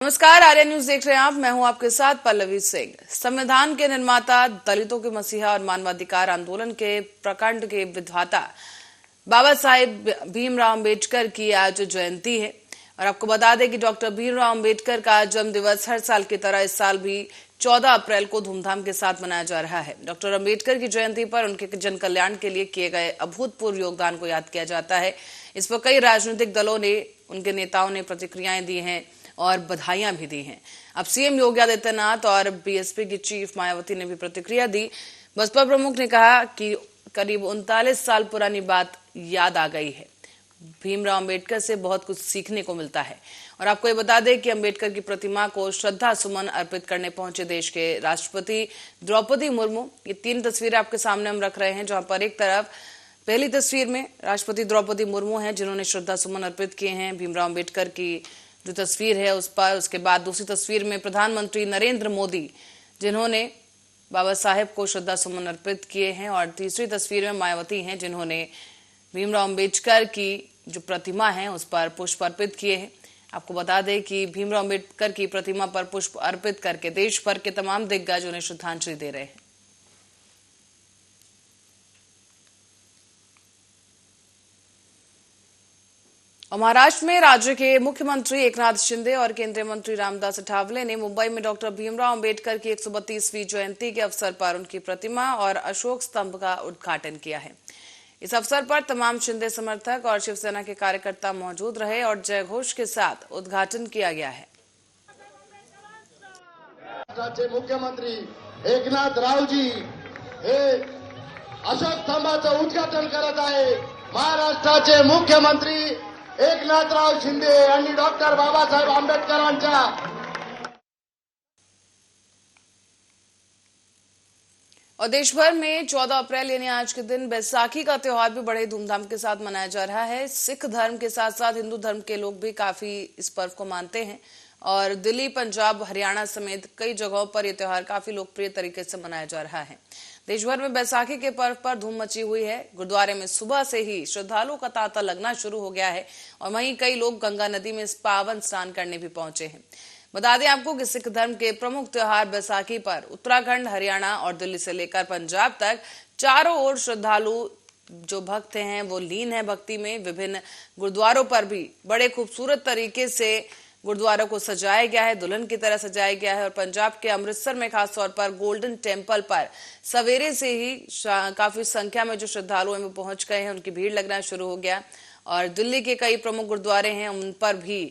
नमस्कार, आर्या न्यूज देख रहे हैं आप। मैं हूं आपके साथ पल्लवी सिंह। संविधान के निर्माता, दलितों के मसीहा और मानवाधिकार आंदोलन के प्रकांड के विधाता बाबा साहेब भीमराव अम्बेडकर की आज जयंती है। और आपको बता दें कि डॉक्टर भीमराव अम्बेडकर का जन्म दिवस हर साल की तरह इस साल भी 14 अप्रैल को धूमधाम के साथ मनाया जा रहा है। डॉक्टर अम्बेडकर की जयंती पर उनके जन कल्याण के लिए किए गए अभूतपूर्व योगदान को याद किया जाता है। इस पर कई राजनीतिक दलों ने, उनके नेताओं ने प्रतिक्रियाएं दी हैं और बधाइयां भी दी हैं। अब सीएम योगी आदित्यनाथ और बीएसपी की चीफ मायावती ने भी प्रतिक्रिया दी। बसपा प्रमुख ने कहा कि करीब 39 साल पुरानी बात याद आ गई है। भीमराव अम्बेडकर से बहुत कुछ सीखने को मिलता है। और आपको ये बता दें कि अम्बेडकर की प्रतिमा को श्रद्धा सुमन अर्पित करने पहुंचे देश के राष्ट्रपति द्रौपदी मुर्मू। ये 3 तस्वीरें आपके सामने हम रख रहे हैं, जहां पर एक तरफ पहली तस्वीर में राष्ट्रपति द्रौपदी मुर्मू हैं, जिन्होंने श्रद्धा सुमन अर्पित किए हैं भीमराव अम्बेडकर की जो तस्वीर है उस पर। उसके बाद दूसरी तस्वीर में प्रधानमंत्री नरेंद्र मोदी, जिन्होंने बाबा साहेब को श्रद्धा सुमन अर्पित किए हैं। और तीसरी तस्वीर में मायावती हैं, जिन्होंने भीमराव अम्बेडकर की जो प्रतिमा है उस पर पुष्प अर्पित किए हैं। आपको बता दें कि भीमराव अम्बेडकर की प्रतिमा पर पुष्प अर्पित करके देश भर के तमाम दिग्गज उन्हें श्रद्धांजलि दे रहे हैं। और महाराष्ट्र में राज्य के मुख्यमंत्री एकनाथ शिंदे और केंद्रीय मंत्री रामदास अठावले ने मुंबई में डॉक्टर भीमराव अम्बेडकर की 132वीं जयंती के अवसर पर उनकी प्रतिमा और अशोक स्तंभ का उद्घाटन किया है। इस अवसर पर तमाम शिंदे समर्थक और शिवसेना के कार्यकर्ता मौजूद रहे और जय घोष के साथ उद्घाटन किया गया है। मुख्यमंत्री एकनाथ रावजी हे अशोक स्तंभाचं उद्घाटन करत आहे। महाराष्ट्राचे मुख्यमंत्री एकनाथराव शिंदे यांनी डॉक्टर बाबासाहेब आंबेडकरांच्या और देश भर में 14 अप्रैल यानी आज के दिन बैसाखी का त्योहार भी बड़े धूमधाम के साथ मनाया जा रहा है। सिख धर्म के साथ साथ हिंदू धर्म के लोग भी काफी इस पर्व को मानते हैं। और दिल्ली, पंजाब, हरियाणा समेत कई जगहों पर यह त्योहार काफी लोकप्रिय तरीके से मनाया जा रहा है। देश भर में बैसाखी के पर्व पर धूम मची हुई है। गुरुद्वारे में सुबह से ही श्रद्धालुओं का तांता लगना शुरू हो गया है और वहीं कई लोग गंगा नदी में पावन स्नान करने भी पहुंचे हैं। बता दें आपको कि सिख धर्म के प्रमुख त्योहार बैसाखी पर उत्तराखंड, हरियाणा और दिल्ली से लेकर पंजाब तक चारों ओर श्रद्धालु जो भक्त हैं वो लीन है भक्ति में। विभिन्न गुरुद्वारों पर भी बड़े खूबसूरत तरीके से गुरुद्वारों को सजाया गया है, दुल्हन की तरह सजाया गया है। और पंजाब के अमृतसर में खासतौर पर गोल्डन टेम्पल पर सवेरे से ही काफी संख्या में जो श्रद्धालु हैं वो पहुंच गए हैं, उनकी भीड़ लगना शुरू हो गया। और दिल्ली के कई प्रमुख गुरुद्वारे हैं, उन पर भी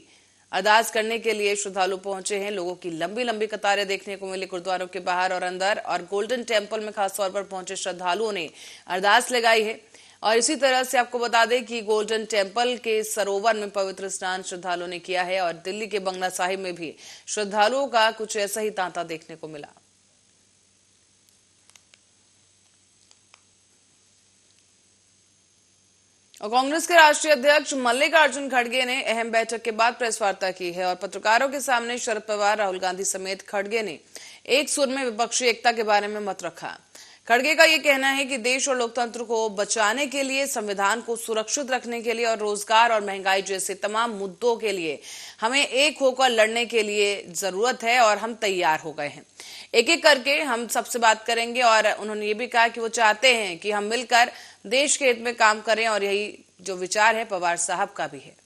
अरदास करने के लिए श्रद्धालु पहुंचे हैं। लोगों की लंबी लंबी कतारें देखने को मिली गुरुद्वारों के बाहर और अंदर। और गोल्डन टेम्पल में खासतौर पर पहुंचे श्रद्धालुओं ने अरदास लगाई है। और इसी तरह से आपको बता दें कि गोल्डन टेम्पल के सरोवर में पवित्र स्नान श्रद्धालुओं ने किया है। और दिल्ली के बंगला साहिब में भी श्रद्धालुओं का कुछ ऐसा ही तांता देखने को मिला। और कांग्रेस के राष्ट्रीय अध्यक्ष मल्लिकार्जुन खड़गे ने अहम बैठक के बाद प्रेस वार्ता की है और पत्रकारों के सामने शरद पवार, राहुल गांधी समेत खड़गे ने एक सुर में विपक्षी एकता के बारे में मत रखा। खड़गे का यह कहना है कि देश और लोकतंत्र को बचाने के लिए, संविधान को सुरक्षित रखने के लिए और रोजगार और महंगाई जैसे तमाम मुद्दों के लिए हमें एक होकर लड़ने के लिए जरूरत है और हम तैयार हो गए हैं। एक एक करके हम सबसे बात करेंगे। और उन्होंने ये भी कहा कि वो चाहते हैं कि हम मिलकर देश के हित में काम करें और यही जो विचार है पवार साहब का भी है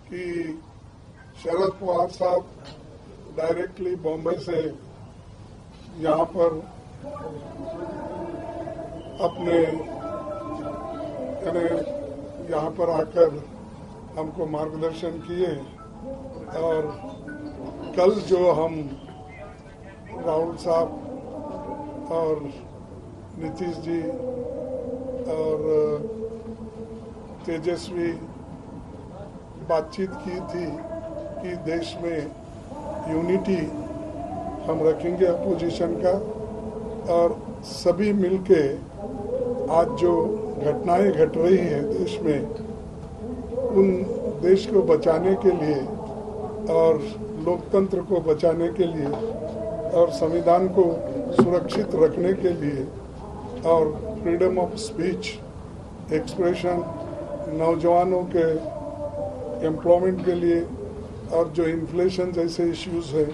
कि शरद पवार साहब डायरेक्टली बॉम्बे से यहाँ पर अपने यहाँ पर आकर हमको मार्गदर्शन किए। और कल जो हम राहुल साहब और नीतीश जी और तेजस्वी बातचीत की थी कि देश में यूनिटी हम रखेंगे अपोजिशन का। और सभी मिलके आज जो घटनाएं घट रही हैं देश में, उन देश को बचाने के लिए और लोकतंत्र को बचाने के लिए और संविधान को सुरक्षित रखने के लिए और फ्रीडम ऑफ स्पीच, एक्सप्रेशन, नौजवानों के एम्प्लॉयमेंट के लिए और जो इन्फ्लेशन जैसे इश्यूज है,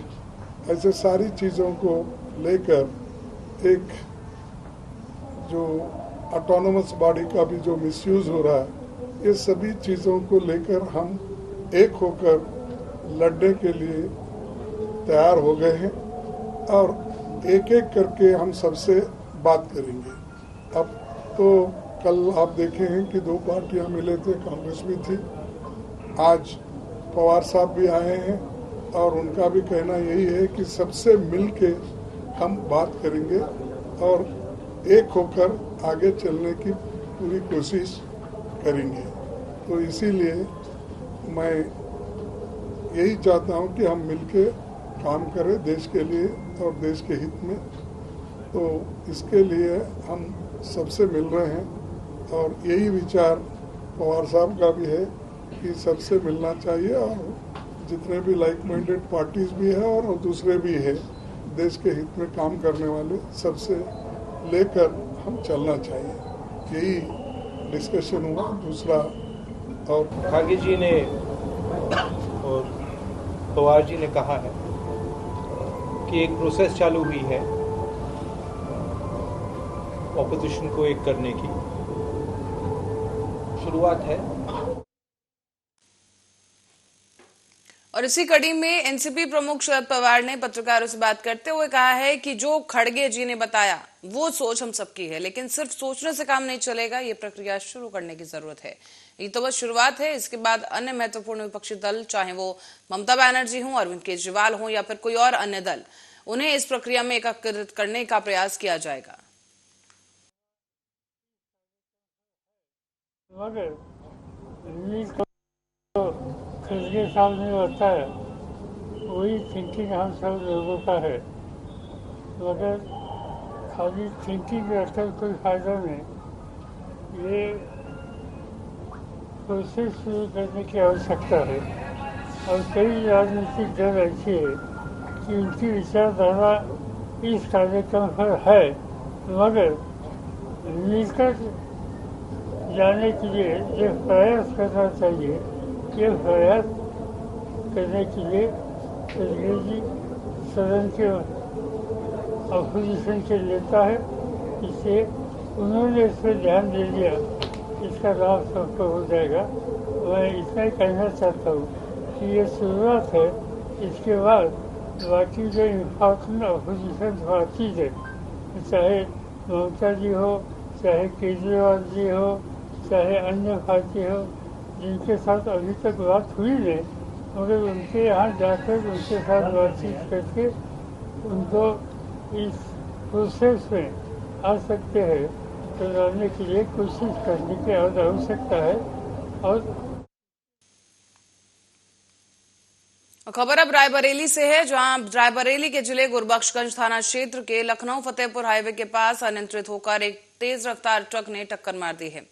ऐसे सारी चीज़ों को लेकर एक जो ऑटोनोमस बॉडी का भी जो मिसयूज हो रहा है, ये सभी चीज़ों को लेकर हम एक होकर लड़ने के लिए तैयार हो गए हैं और एक एक करके हम सबसे बात करेंगे। अब तो कल आप देखे हैं कि 2 पार्टियां मिले थे, कांग्रेस भी थी, आज पवार साहब भी आए हैं और उनका भी कहना यही है कि सबसे मिल के हम बात करेंगे और एक होकर आगे चलने की पूरी कोशिश करेंगे। तो इसीलिए मैं यही चाहता हूं कि हम मिलके काम करें देश के लिए और देश के हित में। तो इसके लिए हम सबसे मिल रहे हैं और यही विचार पवार साहब का भी है कि सबसे मिलना चाहिए और जितने भी लाइक माइंडेड पार्टीज भी है और दूसरे भी है देश के हित में काम करने वाले, सबसे लेकर हम चलना चाहिए। यही डिस्कशन हुआ। दूसरा और खागे जी ने और पवार जी ने कहा है कि एक प्रोसेस चालू हुई है ऑपोजिशन को एक करने की, शुरुआत है। और इसी कड़ी में एनसीपी प्रमुख शरद पवार ने पत्रकारों से बात करते हुए कहा है कि जो खड़गे जी ने बताया वो सोच हम सबकी है, लेकिन सिर्फ सोचने से काम नहीं चलेगा, ये प्रक्रिया शुरू करने की जरूरत है। ये तो बस शुरुआत है। इसके बाद अन्य महत्वपूर्ण विपक्षी दल, चाहे वो ममता बनर्जी हों, अरविंद केजरीवाल हों या फिर कोई और अन्य दल, उन्हें इस प्रक्रिया में एकीकृत करने का प्रयास किया जाएगा। खड़गे साहब ने बताया वही थिंकिंग हम सब लोगों का है, मगर खाली थिंकिंग रखकर कोई फायदा नहीं। ये प्रोसेस शुरू करने की आवश्यकता है और कई राजनीतिक दल ऐसी है कि उनकी विचारधारा इस कार्यक्रम पर है, मगर मिलकर जाने के लिए जो प्रयास करना चाहिए, ये प्रयास करने के लिए जी सदन के अपोजिशन के नेता है, इससे उन्होंने इस पर ध्यान दे दिया, इसका लाभ सबको हो जाएगा। मैं इतना ही कहना चाहता हूँ कि ये शुरुआत है, इसके बाद बाकी जो इम्पोर्टेंट अपोजिशन पार्टीज है, चाहे ममता जी हो, चाहे केजरीवाल जी हो, चाहे अन्य पार्टी हो, जिनके साथ अभी तक बात हुई नहीं, मगर उनके यहाँ जाकर उनके साथ बातचीत करके उनको इस प्रोसेस में आ सकते हैं तो लाने के लिए कोशिश करने की आवश्यकता है। और खबर अब रायबरेली से है, जहां रायबरेली के जिले गुरबख्शगंज थाना क्षेत्र के लखनऊ फतेहपुर हाईवे के पास अनियंत्रित होकर एक तेज रफ्तार ट्रक ने टक्कर मार दी है।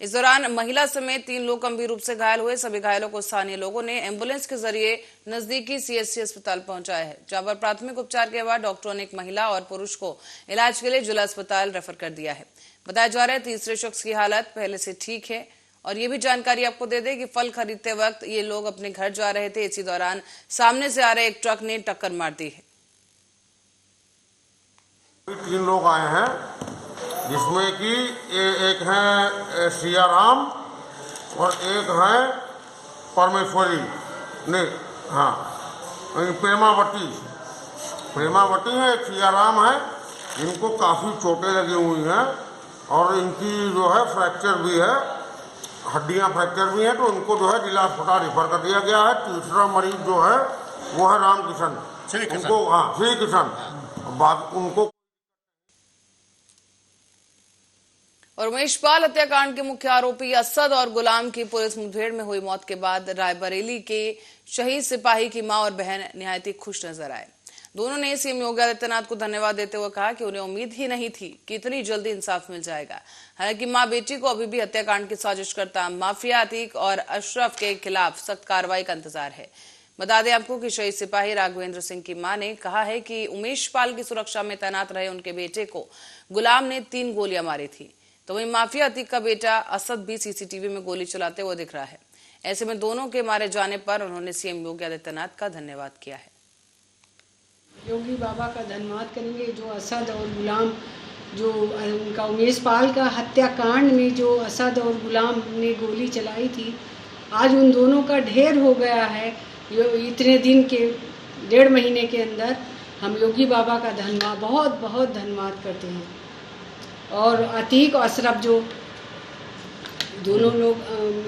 इस दौरान महिला समेत 3 लोग गंभीर रूप से घायल हुए। सभी घायलों को स्थानीय लोगों ने एम्बुलेंस के जरिए नजदीकी सीएचसी अस्पताल पहुंचाया है, जहां पर प्राथमिक उपचार के बाद डॉक्टरों ने एक महिला और पुरुष को इलाज के लिए जिला अस्पताल रेफर कर दिया है। बताया जा रहा है तीसरे शख्स की हालत पहले से ठीक है। और ये भी जानकारी आपको दे दें कि फल खरीदते वक्त ये लोग अपने घर जा रहे थे, इसी दौरान सामने से आ रहे एक ट्रक ने टक्कर मार दी है। 3 लोग आए हैं, जिसमें कि एक है सियाराम और एक है परमेश्वरी ने, हाँ प्रेमावती है, एक सियाराम है, इनको काफ़ी चोटें लगी हुई हैं और इनकी जो है फ्रैक्चर भी है, हड्डियां फ्रैक्चर भी हैं, तो उनको जो है जिला अस्पताल रेफर कर दिया गया है। तीसरा मरीज जो है वो है रामकिशन, उनको श्री किशन, उनको। और उमेशपाल हत्याकांड के मुख्य आरोपी असद और गुलाम की पुलिस मुठभेड़ में हुई मौत के बाद रायबरेली के शहीद सिपाही की मां और बहन निहायत ही खुश नजर आए। दोनों ने सीएम योगी आदित्यनाथ को धन्यवाद देते हुए कहा कि उन्हें उम्मीद ही नहीं थी कि इतनी जल्दी इंसाफ मिल जाएगा। हालांकि मां बेटी को अभी भी हत्याकांड की साजिश करता माफिया अतीक और अशरफ के खिलाफ सख्त कार्रवाई का इंतजार है। बता दें आपको कि शहीद सिपाही राघवेंद्र सिंह की मां ने कहा है कि उमेशपाल की सुरक्षा में तैनात रहे उनके बेटे को गुलाम ने 3 गोलियां मारी थी। तो वहीं माफिया अतीक का बेटा असद भी सीसीटीवी में गोली चलाते हुए दिख रहा है। ऐसे में दोनों के मारे जाने पर उन्होंने सीएम योगी आदित्यनाथ का धन्यवाद किया है। योगी बाबा का धन्यवाद करेंगे। जो असद और गुलाम, जो उनका उमेश पाल का हत्याकांड में जो असद और गुलाम ने गोली चलाई थी, आज उन दोनों का ढेर हो गया है। इतने दिन के 1.5 महीने के अंदर हम योगी बाबा का धन्यवाद, बहुत बहुत धन्यवाद करते हैं। और अतीक और अशरफ, जो दोनों लोग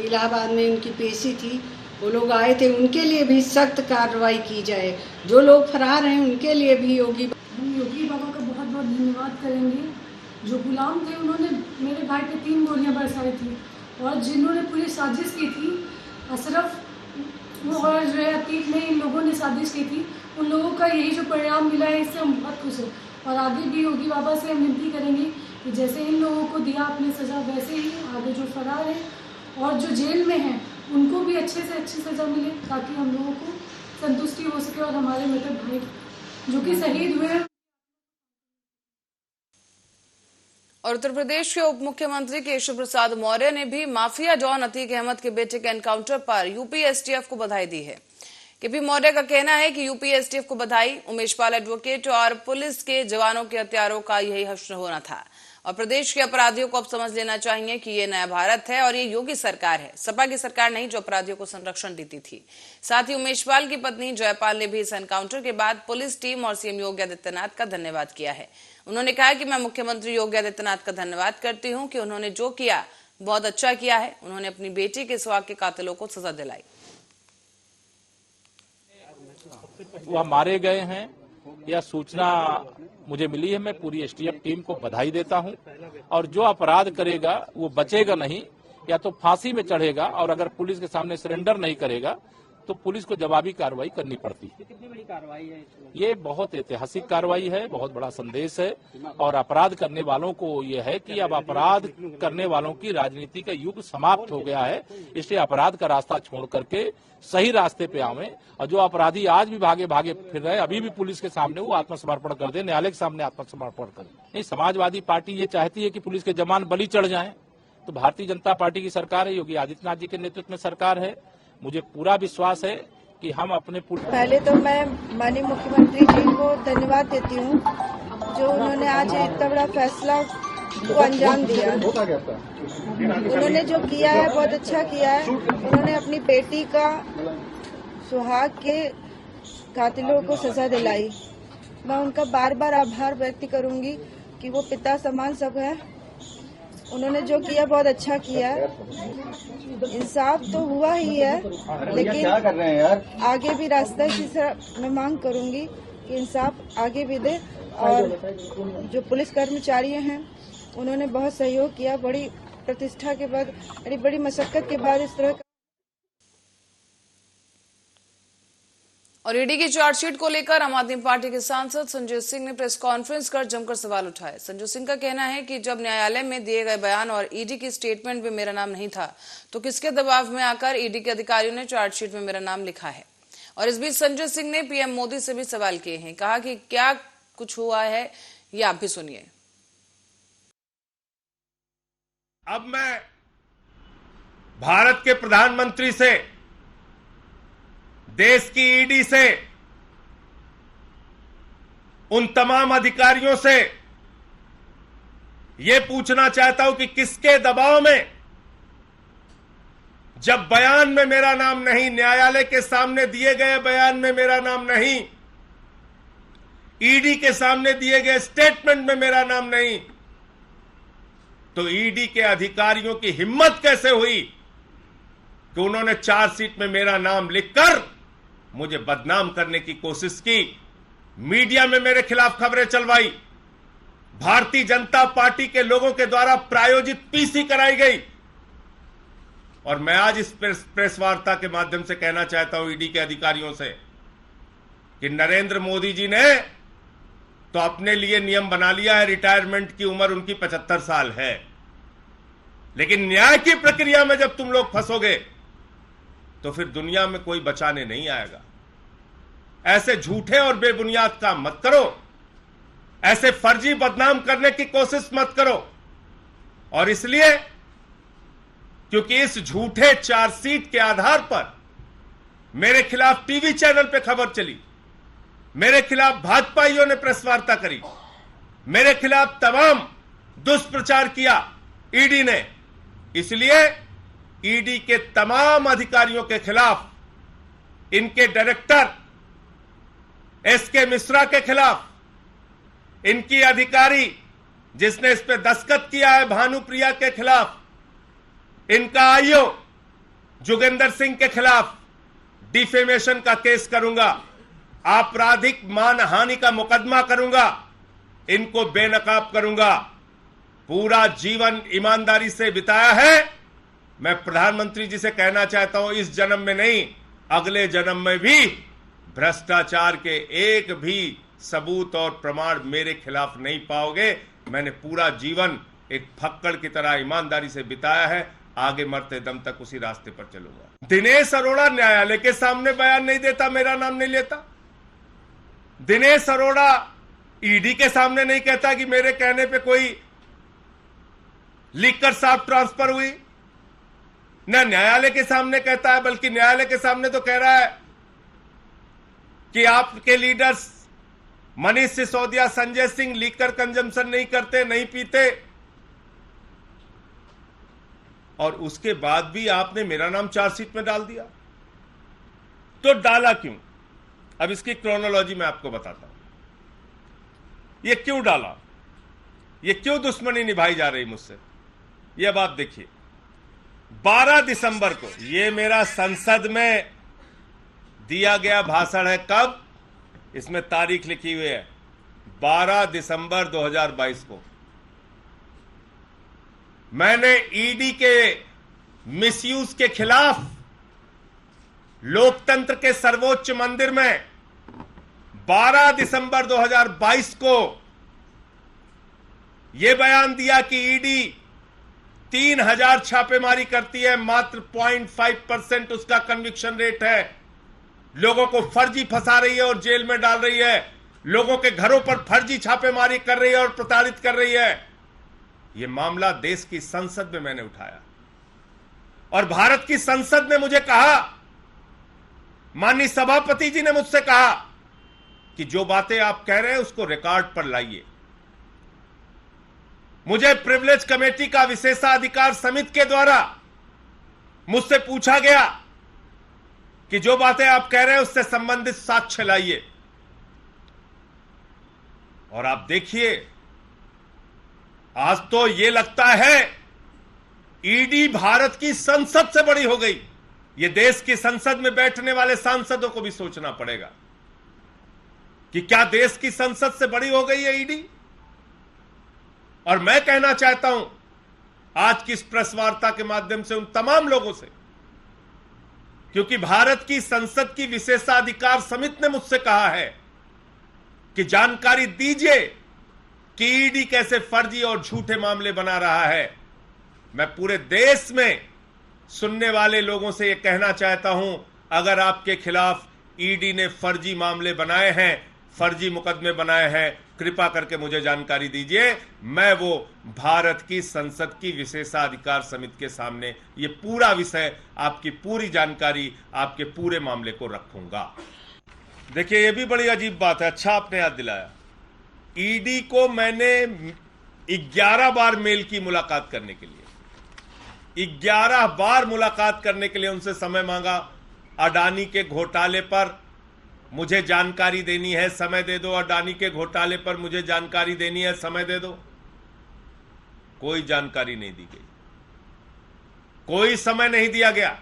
इलाहाबाद में उनकी पेशी थी, वो लोग आए थे, उनके लिए भी सख्त कार्रवाई की जाए। जो लोग फरार हैं उनके लिए भी हम योगी बाबा का बहुत बहुत धन्यवाद करेंगे। जो गुलाम थे उन्होंने मेरे भाई पे 3 गोलियां बरसाई थी, और जिन्होंने पूरी साजिश की थी, अशरफ और जो है अतीक ने, इन लोगों ने साजिश की थी। उन लोगों का यही जो परिणाम मिला है, इससे हम बहुत खुश हैं। और आगे भी योगी बाबा से हम विनती करेंगे कि जैसे इन लोगों को दिया अपनी सज़ा, वैसे ही आगे जो फरार है और जो जेल में हैं उनको भी अच्छे से अच्छी सज़ा मिले, ताकि हम लोगों को संतुष्टि हो सके और हमारे मृतक भाई जो कि शहीद हुए। और उत्तर प्रदेश के उप मुख्यमंत्री केशव प्रसाद मौर्य ने भी माफिया डॉन अतीक अहमद के बेटे के एनकाउंटर पर यूपी एसटीएफ को बधाई दी है। केपी मौर्य का कहना है कि यूपी एसटीएफ को बधाई, उमेश पाल एडवोकेट और पुलिस के जवानों के हत्यारों का यही हश्र होना था। और प्रदेश के अपराधियों को अब समझ लेना चाहिए कि ये नया भारत है और ये योगी सरकार है, सपा की सरकार नहीं जो अपराधियों को संरक्षण देती थी। साथ ही उमेश पाल की पत्नी जयपाल ने भी इस एनकाउंटर के बाद पुलिस टीम और सीएम योगी आदित्यनाथ का धन्यवाद किया है। उन्होंने कहा कि मैं मुख्यमंत्री योगी आदित्यनाथ का धन्यवाद करती हूं कि उन्होंने जो किया बहुत अच्छा किया है। उन्होंने अपनी बेटी के सुहाग के कातिलों को सजा दिलाई। वह मारे गए हैं, यह सूचना मुझे मिली है। मैं पूरी एसटीएफ टीम को बधाई देता हूं, और जो अपराध करेगा वो बचेगा नहीं, या तो फांसी में चढ़ेगा, और अगर पुलिस के सामने सरेंडर नहीं करेगा तो पुलिस को जवाबी कार्रवाई करनी पड़ती है। कितनी बड़ी कार्रवाई है? ये बहुत ऐतिहासिक कार्रवाई है, बहुत बड़ा संदेश है, और अपराध करने वालों को ये है कि अब अपराध करने वालों की राजनीति का युग समाप्त हो गया है। इसलिए अपराध का रास्ता छोड़ करके सही रास्ते पे आवे, और जो अपराधी आज भी भागे भागे फिर रहे, अभी भी पुलिस के सामने वो आत्मसमर्पण कर दे, न्यायालय के सामने आत्मसमर्पण कर दे। नहीं, समाजवादी पार्टी ये चाहती है कि पुलिस के जवान बलि चढ़ जाएं, तो भारतीय जनता पार्टी की सरकार है, योगी आदित्यनाथ जी के नेतृत्व में सरकार है। मुझे पूरा विश्वास है कि हम अपने पहले तो मैं माननीय मुख्यमंत्री जी को धन्यवाद देती हूँ, जो उन्होंने आज इतना बड़ा फैसला को अंजाम दिया। उन्होंने जो किया है बहुत अच्छा किया है। उन्होंने अपनी बेटी का सुहाग के कातिलों को सजा दिलाई। मैं उनका बार बार आभार व्यक्त करूंगी कि वो पिता समान सब है। उन्होंने जो किया बहुत अच्छा किया है। इंसाफ तो हुआ ही है, लेकिन क्या कर रहे हैं यार? आगे भी रास्ता इसी तरह मैं मांग करूंगी कि इंसाफ आगे भी दे। और जो पुलिस कर्मचारी हैं उन्होंने बहुत सहयोग किया, बड़ी प्रतिष्ठा के बाद, बड़ी मशक्कत के बाद इस तरह। और ईडी की चार्जशीट को लेकर आम आदमी पार्टी के सांसद संजय सिंह ने प्रेस कॉन्फ्रेंस कर जमकर सवाल उठाए। संजय सिंह का कहना है कि जब न्यायालय में दिए गए बयान और ईडी की स्टेटमेंट में मेरा नाम नहीं था, तो किसके दबाव में आकर ईडी के अधिकारियों ने चार्जशीट में मेरा नाम लिखा है। और इस बीच संजय सिंह ने पीएम मोदी से भी सवाल किए हैं। कहा कि क्या कुछ हुआ है, ये आप भी सुनिए। अब मैं भारत के प्रधानमंत्री से, देश की ईडी से, उन तमाम अधिकारियों से यह पूछना चाहता हूं कि किसके दबाव में, जब बयान में मेरा नाम नहीं, न्यायालय के सामने दिए गए बयान में मेरा नाम नहीं, ईडी के सामने दिए गए स्टेटमेंट में मेरा नाम नहीं, तो ईडी के अधिकारियों की हिम्मत कैसे हुई कि उन्होंने चार्जशीट में मेरा नाम लिखकर मुझे बदनाम करने की कोशिश की, मीडिया में मेरे खिलाफ खबरें चलवाई, भारतीय जनता पार्टी के लोगों के द्वारा प्रायोजित पीसी कराई गई। और मैं आज इस प्रेस वार्ता के माध्यम से कहना चाहता हूं ईडी के अधिकारियों से कि नरेंद्र मोदी जी ने तो अपने लिए नियम बना लिया है, रिटायरमेंट की उम्र उनकी 75 साल है, लेकिन न्याय की प्रक्रिया में जब तुम लोग फंसोगे तो फिर दुनिया में कोई बचाने नहीं आएगा। ऐसे झूठे और बेबुनियाद काम मत करो, ऐसे फर्जी बदनाम करने की कोशिश मत करो। और इसलिए क्योंकि इस झूठे चार्जशीट के आधार पर मेरे खिलाफ टीवी चैनल पे खबर चली, मेरे खिलाफ भाजपाइयों ने प्रेस वार्ता करी, मेरे खिलाफ तमाम दुष्प्रचार किया ईडी ने। इसलिए ईडी के तमाम अधिकारियों के खिलाफ, इनके डायरेक्टर एसके मिश्रा के खिलाफ, इनकी अधिकारी जिसने इस पे दस्तखत किया है भानुप्रिया के खिलाफ, इनका आईओ जोगेंद्र सिंह के खिलाफ डिफेमेशन का केस करूंगा, आपराधिक मानहानि का मुकदमा करूंगा, इनको बेनकाब करूंगा। पूरा जीवन ईमानदारी से बिताया है। मैं प्रधानमंत्री जी से कहना चाहता हूं, इस जन्म में नहीं, अगले जन्म में भी भ्रष्टाचार के एक भी सबूत और प्रमाण मेरे खिलाफ नहीं पाओगे। मैंने पूरा जीवन एक फक्कड़ की तरह ईमानदारी से बिताया है, आगे मरते दम तक उसी रास्ते पर चलूंगा। दिनेश अरोड़ा न्यायालय के सामने बयान नहीं देता, मेरा नाम नहीं लेता। दिनेश अरोड़ा ईडी के सामने नहीं कहता कि मेरे कहने पे कोई लिखकर साफ ट्रांसफर हुई, न न्यायालय के सामने कहता है, बल्कि न्यायालय के सामने तो कह रहा है कि आपके leaders Manish Sisodia, Sanjay Singh liquor consumption नहीं करते, नहीं पीते, और उसके बाद भी आपने मेरा नाम चार्जशीट में डाल दिया। तो डाला क्यों? अब इसकी क्रोनोलॉजी मैं आपको बताता हूं। ये क्यों डाला, ये क्यों दुश्मनी निभाई जा रही मुझसे, ये अब आप देखिए। 12 दिसंबर को ये मेरा संसद में दिया गया भाषण है। कब? इसमें तारीख लिखी हुई है 12 दिसंबर 2022 को। मैंने ईडी के मिसयूज के खिलाफ लोकतंत्र के सर्वोच्च मंदिर में 12 दिसंबर 2022 को यह बयान दिया कि ईडी 3000 छापेमारी करती है, मात्र 0.5% उसका कन्विक्शन रेट है, लोगों को फर्जी फंसा रही है और जेल में डाल रही है, लोगों के घरों पर फर्जी छापेमारी कर रही है और प्रताड़ित कर रही है। यह मामला देश की संसद में मैंने उठाया और भारत की संसद ने मुझे कहा, माननीय सभापति जी ने मुझसे कहा कि जो बातें आप कह रहे हैं उसको रिकॉर्ड पर लाइए। मुझे प्रिविलेज कमेटी का विशेषाधिकार समिति के द्वारा मुझसे पूछा गया कि जो बातें आप कह रहे हैं उससे संबंधित साक्ष्य लाइए। और आप देखिए, आज तो यह लगता है ईडी भारत की संसद से बड़ी हो गई। यह देश की संसद में बैठने वाले सांसदों को भी सोचना पड़ेगा कि क्या देश की संसद से बड़ी हो गई है ईडी। और मैं कहना चाहता हूं आज की इस प्रेस वार्ता के माध्यम से उन तमाम लोगों से, क्योंकि भारत की संसद की विशेषाधिकार समिति ने मुझसे कहा है कि जानकारी दीजिए कि ईडी कैसे फर्जी और झूठे मामले बना रहा है। मैं पूरे देश में सुनने वाले लोगों से यह कहना चाहता हूं, अगर आपके खिलाफ ईडी ने फर्जी मामले बनाए हैं, फर्जी मुकदमे बनाए हैं, कृपा करके मुझे जानकारी दीजिए। मैं वो भारत की संसद की विशेषाधिकार समिति के सामने ये पूरा विषय, आपकी पूरी जानकारी, आपके पूरे मामले को रखूंगा। देखिए, ये भी बड़ी अजीब बात है, अच्छा आपने याद दिलाया। ईडी को मैंने 11 बार मेल की मुलाकात करने के लिए, 11 बार मुलाकात करने के लिए उनसे समय मांगा। अडानी के घोटाले पर मुझे जानकारी देनी है, समय दे दो। अडानी के घोटाले पर मुझे जानकारी देनी है, समय दे दो। कोई जानकारी नहीं दी गई, कोई समय नहीं दिया गया।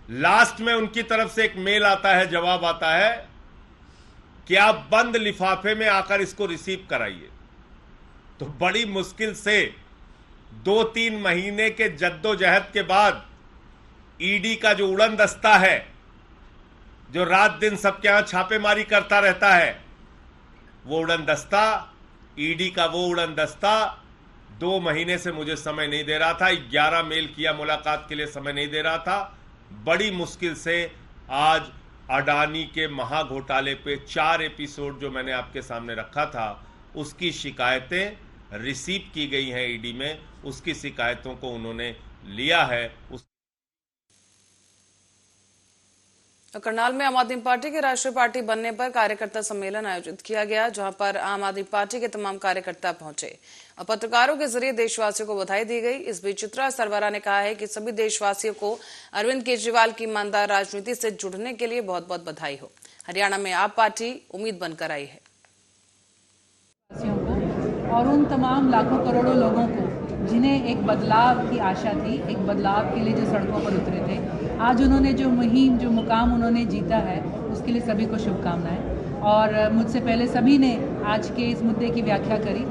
लास्ट में उनकी तरफ से एक मेल आता है, जवाब आता है कि आप बंद लिफाफे में आकर इसको रिसीव कराइए। तो बड़ी मुश्किल से 2-3 महीने के जद्दोजहद के बाद ईडी का जो उड़न दस्ता है, जो रात दिन सबके यहां छापेमारी करता रहता है, वो उड़न दस्ता, ईडी का वो उड़न दस्ता 2 महीने से मुझे समय नहीं दे रहा था। 11 मेल किया, मुलाकात के लिए समय नहीं दे रहा था। बड़ी मुश्किल से आज अडानी के महाघोटाले पे 4 एपिसोड जो मैंने आपके सामने रखा था, उसकी शिकायतें रिसीव की गई हैं ईडी में, उसकी शिकायतों को उन्होंने लिया है। तो करनाल में आम आदमी पार्टी की राष्ट्रीय पार्टी बनने पर कार्यकर्ता सम्मेलन आयोजित किया गया, जहां पर आम आदमी पार्टी के तमाम कार्यकर्ता पहुंचे और पत्रकारों के जरिए देशवासियों को बधाई दी गई। इस बीच चित्रा सरवरा ने कहा है कि सभी देशवासियों को अरविंद केजरीवाल की ईमानदार राजनीति से जुड़ने के लिए बहुत बहुत बधाई हो। हरियाणा में आप पार्टी उम्मीद बनकर आई है और उन तमाम लाखों करोड़ों लोगों को जिन्हें एक बदलाव की आशा थी, एक बदलाव के लिए जो सड़कों पर उतरे थे, आज उन्होंने जो मुहिम, जो मुकाम उन्होंने जीता है, उसके लिए सभी को शुभकामनाएं। और मुझसे पहले सभी ने आज के इस मुद्दे की व्याख्या करी।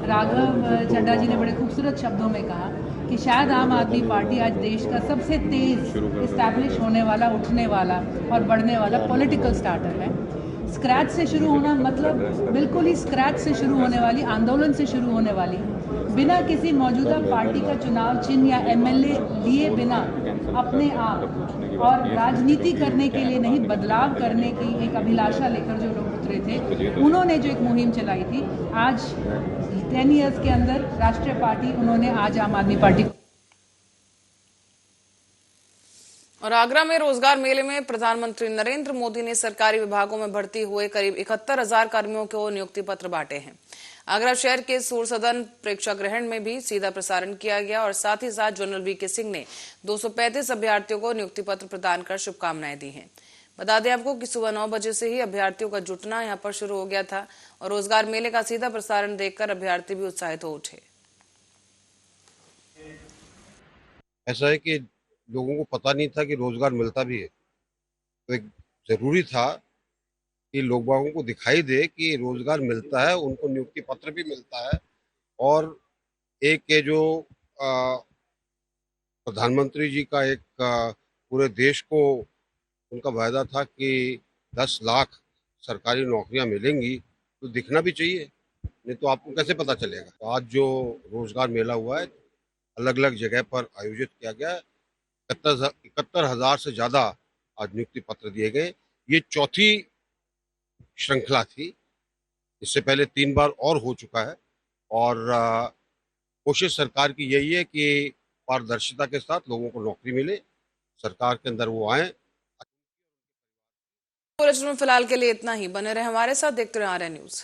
राघव चड्ढा जी ने बड़े खूबसूरत शब्दों में कहा कि शायद आम आदमी पार्टी आज देश का सबसे तेज इस्टेब्लिश होने वाला, उठने वाला और बढ़ने वाला पॉलिटिकल स्टार्टअप है। स्क्रैच से शुरू होना मतलब बिल्कुल ही स्क्रैच से शुरू होने वाली, आंदोलन से शुरू होने वाली, बिना किसी मौजूदा पार्टी का चुनाव चिन्ह या एमएलए लिए बिना अपने आप और राजनीति करने के लिए नहीं, बदलाव करने की एक अभिलाषा लेकर जो लोग उतरे थे, उन्होंने जो एक मुहिम चलाई थी, आज 10 इयर्स के अंदर राष्ट्रीय पार्टी उन्होंने आज आम आदमी पार्टी। और आगरा में रोजगार मेले में प्रधानमंत्री नरेंद्र मोदी ने सरकारी विभागों में भर्ती हुए करीब 71,000 कर्मियों को नियुक्ति पत्र बांटे हैं। आगरा शहर के सूरसदन प्रेक्षागृह में भी सीधा प्रसारण किया गया और साथ ही साथ जनरल वीके सिंह ने 235 अभ्यर्थियों को नियुक्ति पत्र प्रदान कर शुभकामनाएं दी हैं। बता दें आपको कि सुबह 9 बजे से ही अभ्यर्थियों का जुटना यहां पर शुरू हो गया था और रोजगार मेले का सीधा प्रसारण देखकर अभ्यर्थी भी उत्साहित हो उठे। ऐसा है कि लोगों को पता नहीं था कि रोजगार मिलता भी है, तो एक जरूरी था कि लोगों को दिखाई दे कि रोजगार मिलता है, उनको नियुक्ति पत्र भी मिलता है। और एक ये जो प्रधानमंत्री जी का एक पूरे देश को उनका वायदा था कि 10 लाख सरकारी नौकरियां मिलेंगी, तो दिखना भी चाहिए, नहीं तो आपको कैसे पता चलेगा। तो आज जो रोजगार मेला हुआ है, अलग अलग जगह पर आयोजित किया गया, 71,000 से ज्यादा आज नियुक्ति पत्र दिए गए। ये चौथी श्रृंखला थी, इससे पहले 3 बार और हो चुका है और कोशिश सरकार की यही है कि पारदर्शिता के साथ लोगों को नौकरी मिले, सरकार के अंदर वो आए। बुलेटिन में फिलहाल के लिए इतना ही। बने रहे हमारे साथ, देखते रहे आर्या न्यूज।